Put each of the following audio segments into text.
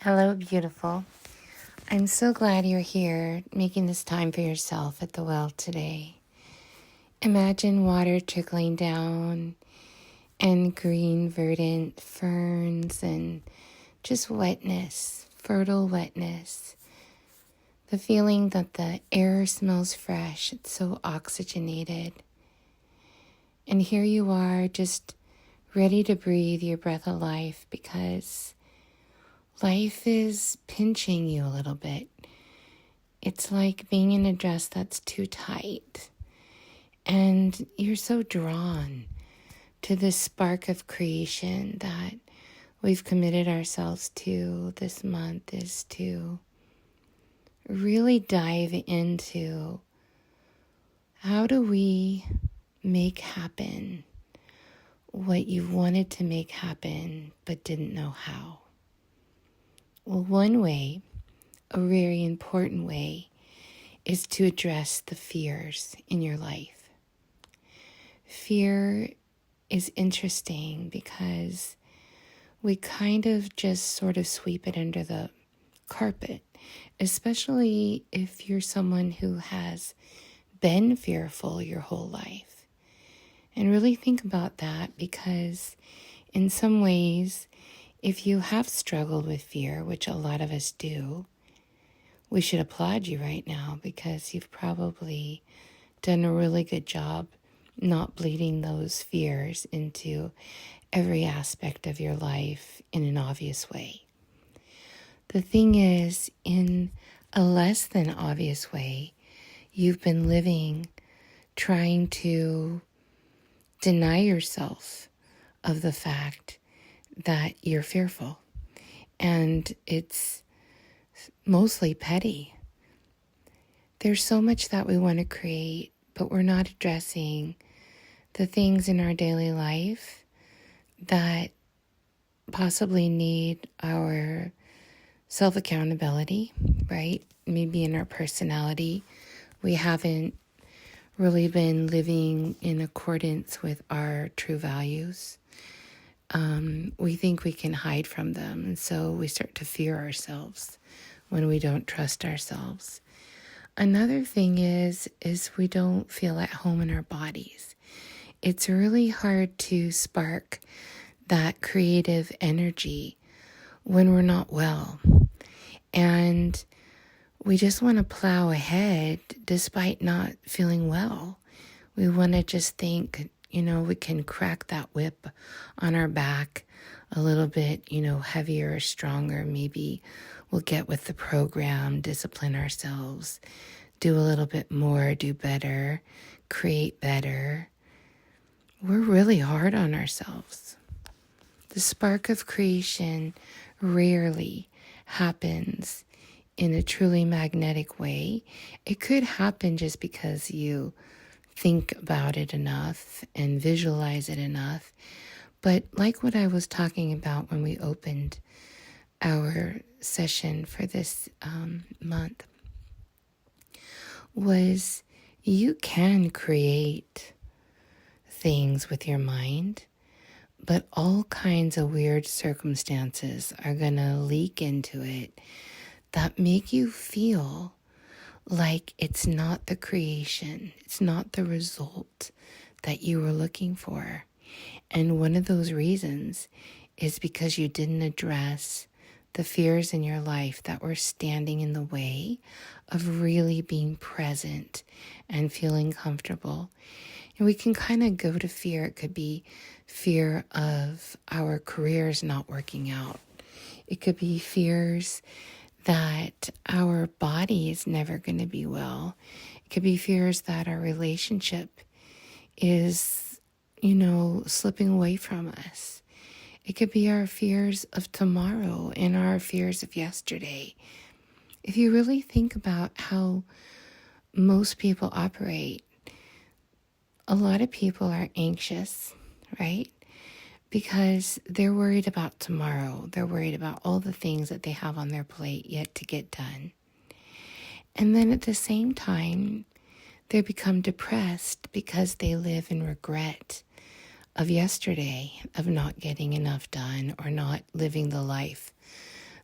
Hello, beautiful. I'm so glad you're here making this time for yourself at the well today. Imagine water trickling down and green, verdant ferns and just wetness, fertile wetness. The feeling that the air smells fresh, it's so oxygenated. And here you are just ready to breathe your breath of life because life is pinching you a little bit. It's like being in a dress that's too tight. And you're so drawn to this spark of creation that we've committed ourselves to this month is to really dive into how do we make happen what you've wanted to make happen but didn't know how. Well, one way, a very important way, is to address the fears in your life. Fear is interesting because we kind of just sort of sweep it under the carpet, especially if you're someone who has been fearful your whole life. And really think about that because in some ways, if you have struggled with fear, which a lot of us do, we should applaud you right now because you've probably done a really good job not bleeding those fears into every aspect of your life in an obvious way. The thing is, in a less than obvious way, you've been living trying to deny yourself of the fact that you're fearful. And it's mostly petty. There's so much that we want to create, but we're not addressing the things in our daily life that possibly need our self-accountability, right? Maybe in our personality, we haven't really been living in accordance with our true values. We think we can hide from them, and so we start to fear ourselves when we don't trust ourselves. Another thing is we don't feel at home in our bodies. It's really hard to spark that creative energy when we're not well. And we just want to plow ahead despite not feeling well. We want to just think, we can crack that whip on our back a little bit, heavier or stronger. Maybe we'll get with the program, discipline ourselves, do a little bit more, do better, create better. We're really hard on ourselves. The spark of creation rarely happens in a truly magnetic way. It could happen just because you think about it enough and visualize it enough. But like what I was talking about when we opened our session for this month, was you can create things with your mind, but all kinds of weird circumstances are going to leak into it that make you feel like it's not the creation, it's not the result that you were looking for. And one of those reasons is because you didn't address the fears in your life that were standing in the way of really being present and feeling comfortable. And we can kind of go to fear. It could be fear of our careers not working out. It could be fears that our body is never going to be well. It could be fears that our relationship is, slipping away from us. It could be our fears of tomorrow and our fears of yesterday. If you really think about how most people operate, a lot of people are anxious, right? Because they're worried about tomorrow. They're worried about all the things that they have on their plate yet to get done. And then at the same time, they become depressed because they live in regret of yesterday, of not getting enough done or not living the life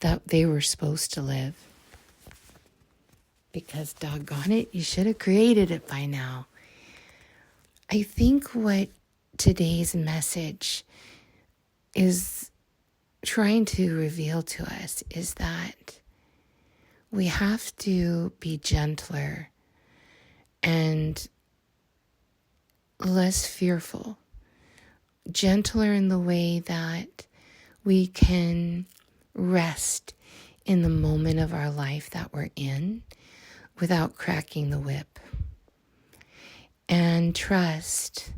that they were supposed to live. Because doggone it, you should have created it by now. I think what today's message is trying to reveal to us is that we have to be gentler and less fearful. Gentler in the way that we can rest in the moment of our life that we're in without cracking the whip. And trust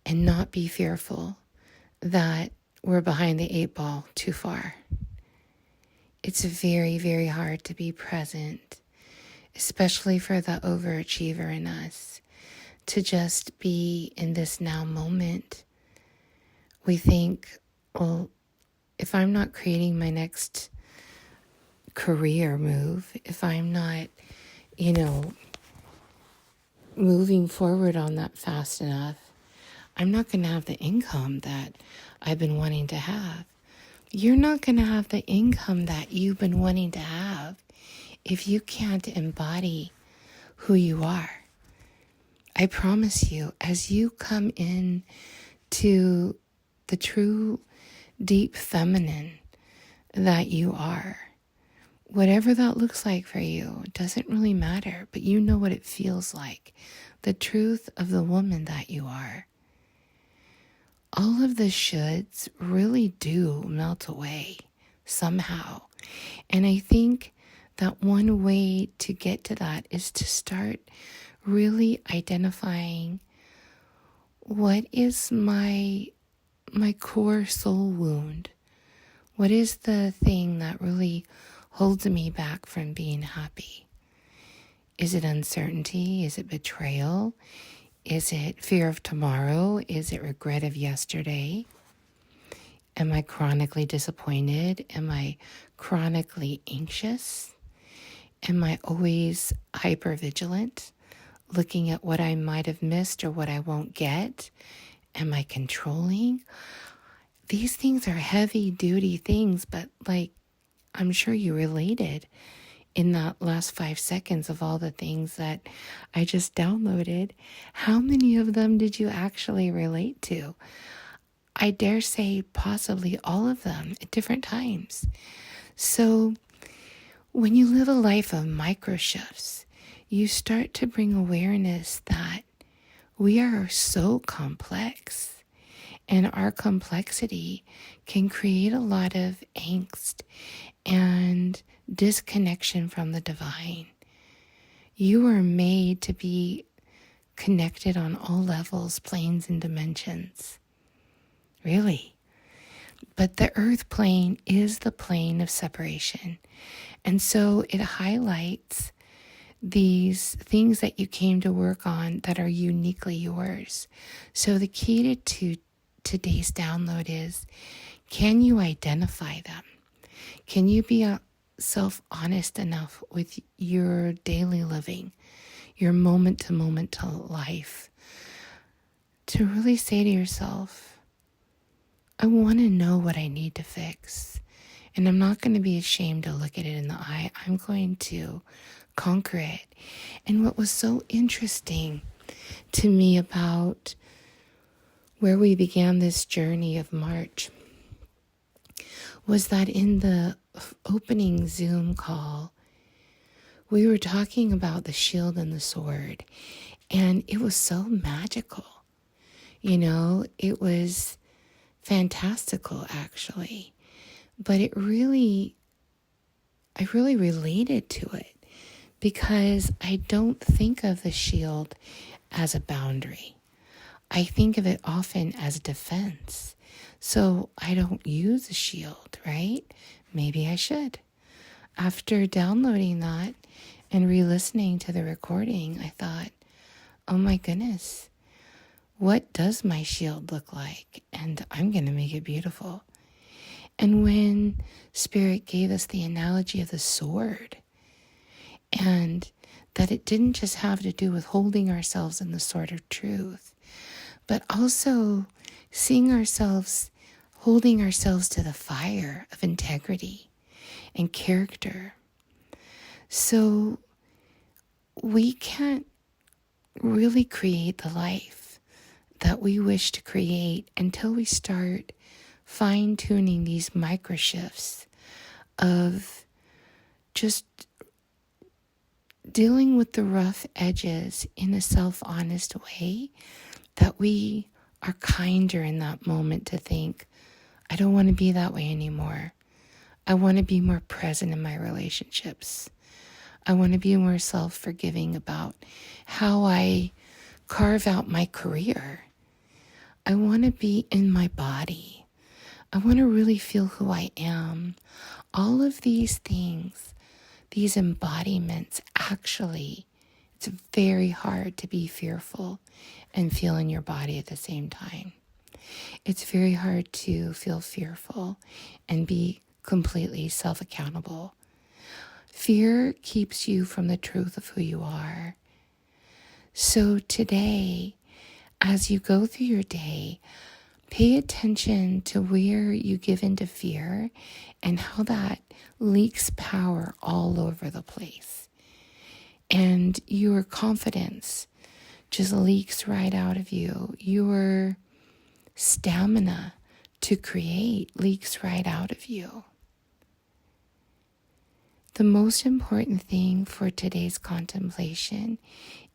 and not be fearful that we're behind the 8 ball too far. It's very, very hard to be present, especially for the overachiever in us, to just be in this now moment. We think, well, if I'm not creating my next career move, if I'm not, moving forward on that fast enough, I'm not going to have the income that I've been wanting to have. You're not going to have the income that you've been wanting to have if you can't embody who you are. I promise you, as you come in to the true deep feminine that you are, whatever that looks like for you, it doesn't really matter, but you know what it feels like. The truth of the woman that you are. All of the shoulds really do melt away somehow. And I think that one way to get to that is to start really identifying what is my core soul wound. What is the thing that really holds me back from being happy? Is it uncertainty? Is it betrayal? Is it fear of tomorrow? Is it regret of yesterday? Am I chronically disappointed? Am I chronically anxious? Am I always hypervigilant, looking at what I might have missed or what I won't get? Am I controlling? These things are heavy duty things, but I'm sure you related in that last 5 seconds of all the things that I just downloaded. How many of them did you actually relate to? I dare say possibly all of them at different times. So when you live a life of micro shifts, you start to bring awareness that we are so complex. And our complexity can create a lot of angst and disconnection from the divine. You are made to be connected on all levels, planes, and dimensions. Really. But the earth plane is the plane of separation. And so it highlights these things that you came to work on that are uniquely yours. So the key to today's download is, can you identify them? Can you be self-honest enough with your daily living, your moment-to-moment life, to really say to yourself, I want to know what I need to fix. And I'm not going to be ashamed to look at it in the eye. I'm going to conquer it. And what was so interesting to me about where we began this journey of March was that in the opening Zoom call, we were talking about the shield and the sword, and it was so magical. It was fantastical, actually, but I really related to it because I don't think of the shield as a boundary. I think of it often as defense. So I don't use a shield, right? Maybe I should. After downloading that and re-listening to the recording, I thought, oh my goodness, what does my shield look like? And I'm going to make it beautiful. And when Spirit gave us the analogy of the sword, and that it didn't just have to do with holding ourselves in the sword of truth, but also seeing ourselves, holding ourselves to the fire of integrity and character. So we can't really create the life that we wish to create until we start fine-tuning these micro shifts of just dealing with the rough edges in a self-honest way, that we are kinder in that moment to think, I don't want to be that way anymore. I want to be more present in my relationships. I want to be more self-forgiving about how I carve out my career. I want to be in my body. I want to really feel who I am. All of these things, these embodiments, actually, it's very hard to be fearful and feel in your body at the same time. It's very hard to feel fearful and be completely self-accountable. Fear keeps you from the truth of who you are. So today, as you go through your day, pay attention to where you give into fear and how that leaks power all over the place. And your confidence just leaks right out of you. Your stamina to create leaks right out of you. The most important thing for today's contemplation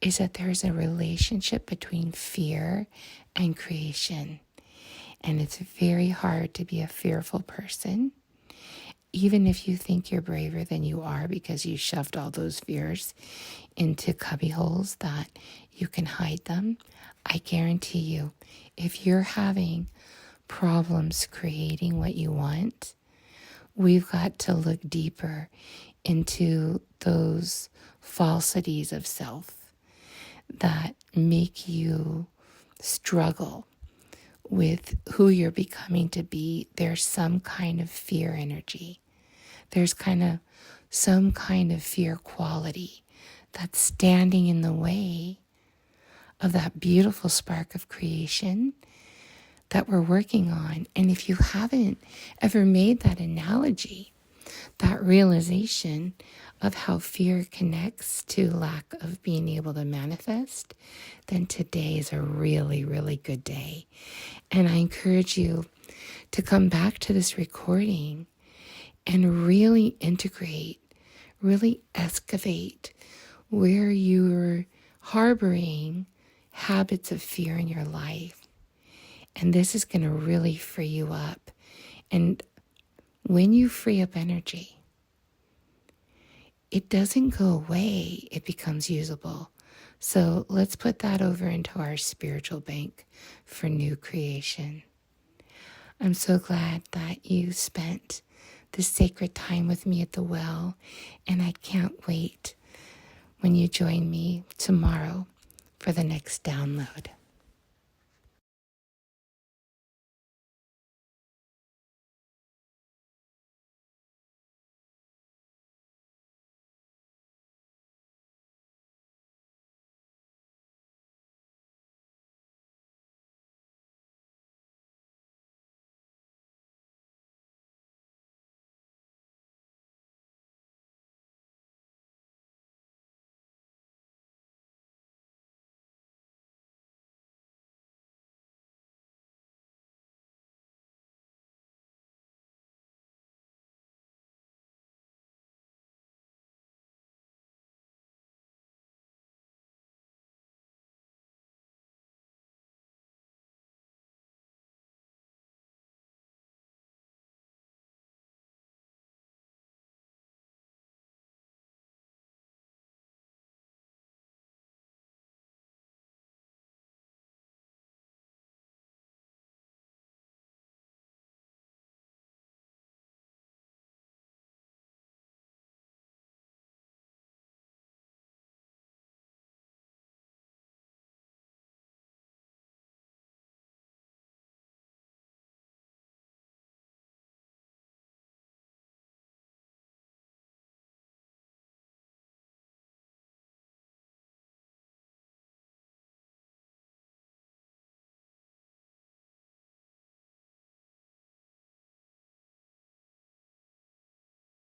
is that there's a relationship between fear and creation. And it's very hard to be a fearful person, even if you think you're braver than you are because you shoved all those fears into cubby holes that you can hide them. I guarantee you, if you're having problems creating what you want, we've got to look deeper into those falsities of self that make you struggle with who you're becoming to be. There's some kind of fear energy. There's some kind of fear quality that's standing in the way of that beautiful spark of creation that we're working on. And if you haven't ever made that analogy, that realization of how fear connects to lack of being able to manifest, then today is a really, really good day. And I encourage you to come back to this recording and really integrate, really excavate where you're harboring habits of fear in your life. And this is going to really free you up. And when you free up energy, it doesn't go away, it becomes usable. So let's put that over into our spiritual bank for new creation. I'm so glad that you spent this sacred time with me at the well, and I can't wait when you join me tomorrow for the next download.